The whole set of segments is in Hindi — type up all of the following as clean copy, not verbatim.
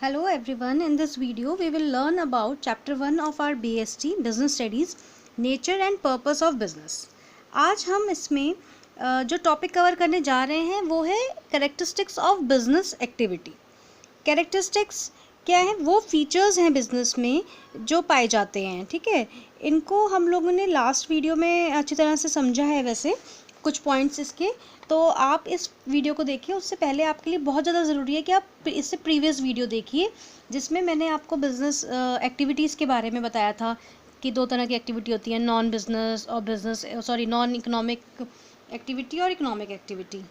Hello everyone, in this video we will learn about chapter 1 of our BST Business Studies Nature and Purpose of Business। आज हम इसमें जो टॉपिक कवर करने जा रहे हैं वो है characteristics of business activity. Characteristics क्या है? वो फीचर्स हैं बिजनेस में जो पाए जाते हैं। ठीक है, इनको हम लोगों ने लास्ट वीडियो में अच्छी तरह से समझा है। वैसे कुछ पॉइंट्स इसके, तो आप इस वीडियो को देखिए। उससे पहले आपके लिए बहुत ज़्यादा ज़रूरी है कि आप इससे प्रीवियस वीडियो देखिए जिसमें मैंने आपको बिज़नेस एक्टिविटीज़ के बारे में बताया था कि दो तरह की एक्टिविटी होती है, नॉन बिजनेस और नॉन इकोनॉमिक एक्टिविटी और इकोनॉमिक एक्टिविटी।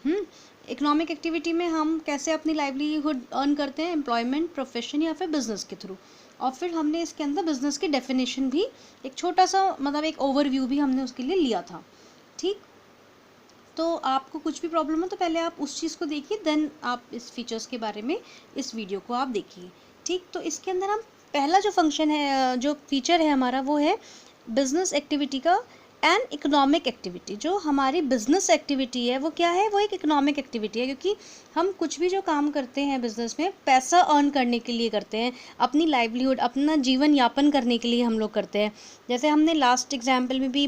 इकोनॉमिक एक्टिविटी में हम कैसे अपनी लाइवलीहुड अर्न करते हैं, एम्प्लॉयमेंट, प्रोफेशन या फिर बिज़नेस के थ्रू। और फिर हमने इसके अंदर बिज़नेस की डेफिनेशन भी, एक छोटा सा मतलब एक ओवरव्यू भी हमने उसके लिए लिया था। ठीक, तो आपको कुछ भी प्रॉब्लम हो तो पहले आप उस चीज़ को देखिए, देन आप इस फीचर्स के बारे में इस वीडियो को आप देखिए। ठीक, तो इसके अंदर हम पहला जो फंक्शन है, जो फीचर है हमारा, वो है बिजनेस एक्टिविटी का एंड इकोनॉमिक एक्टिविटी। जो हमारी बिजनेस एक्टिविटी है वो क्या है? वो एक इकोनॉमिक एक्टिविटी है, क्योंकि हम कुछ भी जो काम करते हैं बिजनेस में पैसा अर्न करने के लिए करते हैं, अपनी लाइवलीहुड, अपना जीवन यापन करने के लिए हम लोग करते हैं। जैसे हमने लास्ट एग्जाम्पल में भी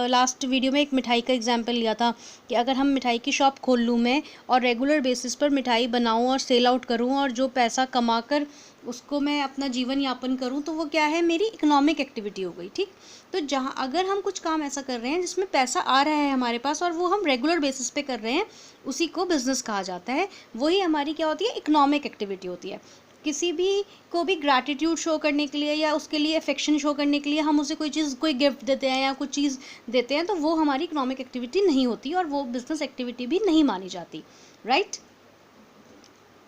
लास्ट वीडियो में एक मिठाई का एग्जाम्पल लिया था कि अगर हम मिठाई की शॉप खोल लूँ मैं और रेगुलर बेसिस पर मिठाई बनाऊँ और सेल आउट करूँ और जो पैसा कमा कर उसको मैं अपना जीवन यापन करूँ, तो वो क्या है? मेरी इकोनॉमिक एक्टिविटी हो गई। ठीक, तो जहाँ अगर हम कुछ काम ऐसा कर रहे हैं जिसमें पैसा आ रहा है हमारे पास और वो हम रेगुलर बेसिस पे कर रहे हैं, उसी को बिजनेस कहा जाता है। वही हमारी क्या होती है? इकोनॉमिक एक्टिविटी होती है। किसी भी को भी ग्रैटिट्यूड शो करने के लिए या उसके लिए अफेक्शन शो करने के लिए हम उसे कोई चीज़, कोई गिफ्ट देते हैं या कुछ चीज़ देते हैं, तो वो हमारी इकोनॉमिक एक्टिविटी नहीं होती और वो बिजनेस एक्टिविटी भी नहीं मानी जाती। राइट,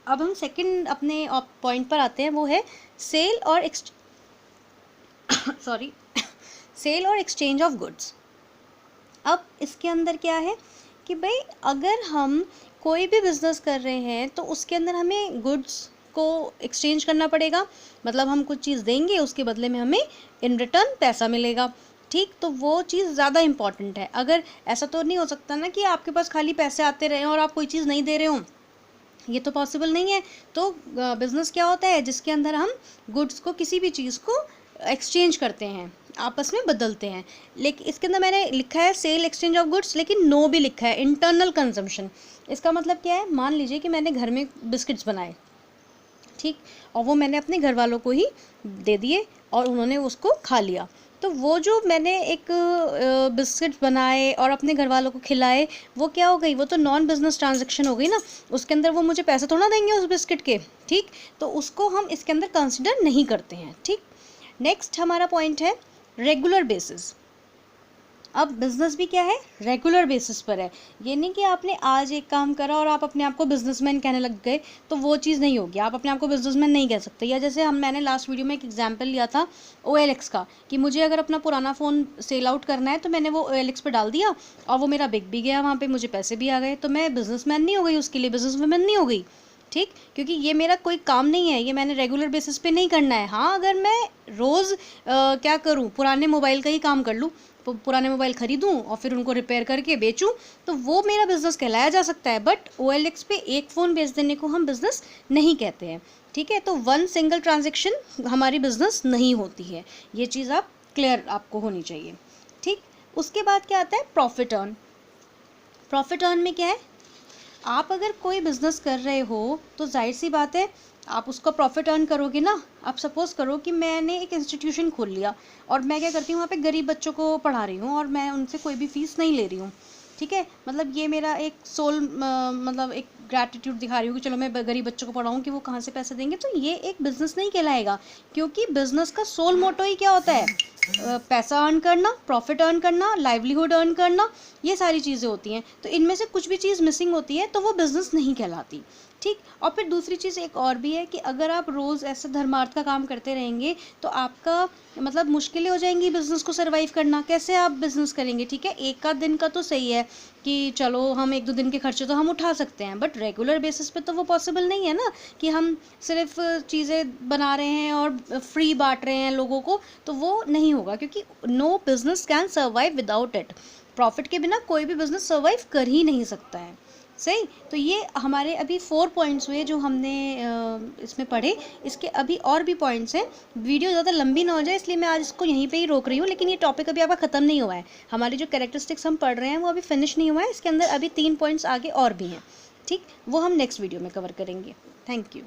अब हम सेकंड अपने पॉइंट पर आते हैं, वो है सेल और सेल और एक्सचेंज ऑफ गुड्स। अब इसके अंदर क्या है कि भाई अगर हम कोई भी बिजनेस कर रहे हैं तो उसके अंदर हमें गुड्स को एक्सचेंज करना पड़ेगा। मतलब हम कुछ चीज़ देंगे, उसके बदले में हमें इन रिटर्न पैसा मिलेगा। ठीक, तो वो चीज़ ज़्यादा इम्पॉर्टेंट है। अगर ऐसा तो नहीं हो सकता ना कि आपके पास खाली पैसे आते रहें और आप कोई चीज़ नहीं दे रहे हो, ये तो पॉसिबल नहीं है। तो बिज़नेस क्या होता है? जिसके अंदर हम गुड्स को, किसी भी चीज़ को एक्सचेंज करते हैं, आपस में बदलते हैं। लेकिन इसके अंदर मैंने लिखा है सेल एक्सचेंज ऑफ गुड्स, लेकिन नो भी लिखा है, इंटरनल कंजम्पशन। इसका मतलब क्या है? मान लीजिए कि मैंने घर में बिस्किट्स बनाए, ठीक, और वो मैंने अपने घर वालों को ही दे दिए और उन्होंने उसको खा लिया। तो वो जो मैंने एक बिस्किट बनाए और अपने घर वालों को खिलाए, वो क्या हो गई? वो तो नॉन बिजनेस ट्रांजैक्शन हो गई ना। उसके अंदर वो मुझे पैसे थोड़ा देंगे उस बिस्किट के। ठीक, तो उसको हम इसके अंदर कंसिडर नहीं करते हैं। ठीक, नेक्स्ट हमारा पॉइंट है रेगुलर बेसिस। अब बिजनेस भी क्या है? रेगुलर बेसिस पर है। ये नहीं कि आपने आज एक काम करा और आप अपने आप को बिजनेसमैन कहने लग गए, तो वो चीज़ नहीं होगी। आप अपने आप को बिजनेसमैन नहीं कह सकते। या जैसे मैंने लास्ट वीडियो में एक एग्जांपल लिया था OLX का, कि मुझे अगर अपना पुराना फ़ोन सेल आउट करना है तो मैंने वो OLX पे डाल दिया और वो मेरा बिक भी गया, वहाँ पर मुझे पैसे भी आ गए, तो मैं बिजनेसमैन नहीं हो गई, उसके लिए बिजनेस वुमेन नहीं हो गई। ठीक, क्योंकि ये मेरा कोई काम नहीं है, ये मैंने रेगुलर बेसिस पे नहीं करना है। हाँ, अगर मैं रोज़ क्या करूँ, पुराने मोबाइल का ही काम कर लूँ, पुराने मोबाइल ख़रीदूँ और फिर उनको रिपेयर करके बेचूँ, तो वो मेरा बिज़नेस कहलाया जा सकता है। बट OLX पे एक फ़ोन बेच देने को हम बिज़नेस नहीं कहते हैं। ठीक है, तो वन सिंगल ट्रांजेक्शन हमारी बिज़नेस नहीं होती है। ये चीज़ आप क्लियर आपको होनी चाहिए। ठीक, उसके बाद क्या आता है? Profit earn. प्रॉफिट अर्न में क्या है? आप अगर कोई बिज़नेस कर रहे हो तो जाहिर सी बात है आप उसका प्रॉफिट अर्न करोगे ना। आप सपोज़ करो कि मैंने एक इंस्टीट्यूशन खोल लिया और मैं क्या करती हूँ, वहाँ पे गरीब बच्चों को पढ़ा रही हूँ और मैं उनसे कोई भी फ़ीस नहीं ले रही हूँ। ठीक है, मतलब ये मेरा एक मतलब एक ग्रैटिट्यूड दिखा रही हूँ कि चलो मैं गरीब बच्चों को पढ़ाऊँ, कि वो कहाँ से पैसे देंगे। तो ये एक बिज़नेस नहीं कहलाएगा, क्योंकि बिज़नेस का सोल मोटो ही क्या होता है? पैसा अर्न करना, प्रॉफिट अर्न करना, लाइवलीहुड अर्न करना, ये सारी चीज़ें होती हैं। तो इनमें से कुछ भी चीज़ मिसिंग होती है तो वो बिज़नेस नहीं कहलाती। ठीक, और फिर दूसरी चीज़ एक और भी है कि अगर आप रोज़ ऐसे धर्मार्थ का काम करते रहेंगे तो आपका मतलब मुश्किलें हो जाएंगी बिज़नेस को सर्वाइव करना। कैसे आप बिज़नेस करेंगे? ठीक है, एक आध दिन का तो सही है कि चलो हम एक दो दिन के खर्चे तो हम उठा सकते हैं, बट रेगुलर बेसिस पे तो वो पॉसिबल नहीं है ना कि हम सिर्फ चीज़ें बना रहे हैं और फ्री बांट रहे हैं लोगों को, तो वो नहीं होगा, क्योंकि no business can survive without it. Profit के बिना कोई भी बिज़नेस सर्वाइव कर ही नहीं सकता है। सही। तो ये हमारे अभी 4 पॉइंट्स हुए जो हमने इसमें पढ़े। इसके अभी और भी पॉइंट्स हैं। वीडियो ज़्यादा लंबी ना हो जाए इसलिए मैं आज इसको यहीं पे ही रोक रही हूँ, लेकिन ये टॉपिक अभी आपका ख़त्म नहीं हुआ है। हमारी जो कैरेक्टरिस्टिक्स हम पढ़ रहे हैं वो अभी फिनिश नहीं हुआ है, इसके अंदर अभी 3 पॉइंट्स आगे और भी हैं। ठीक, वो हम नेक्स्ट वीडियो में कवर करेंगे। Thank you.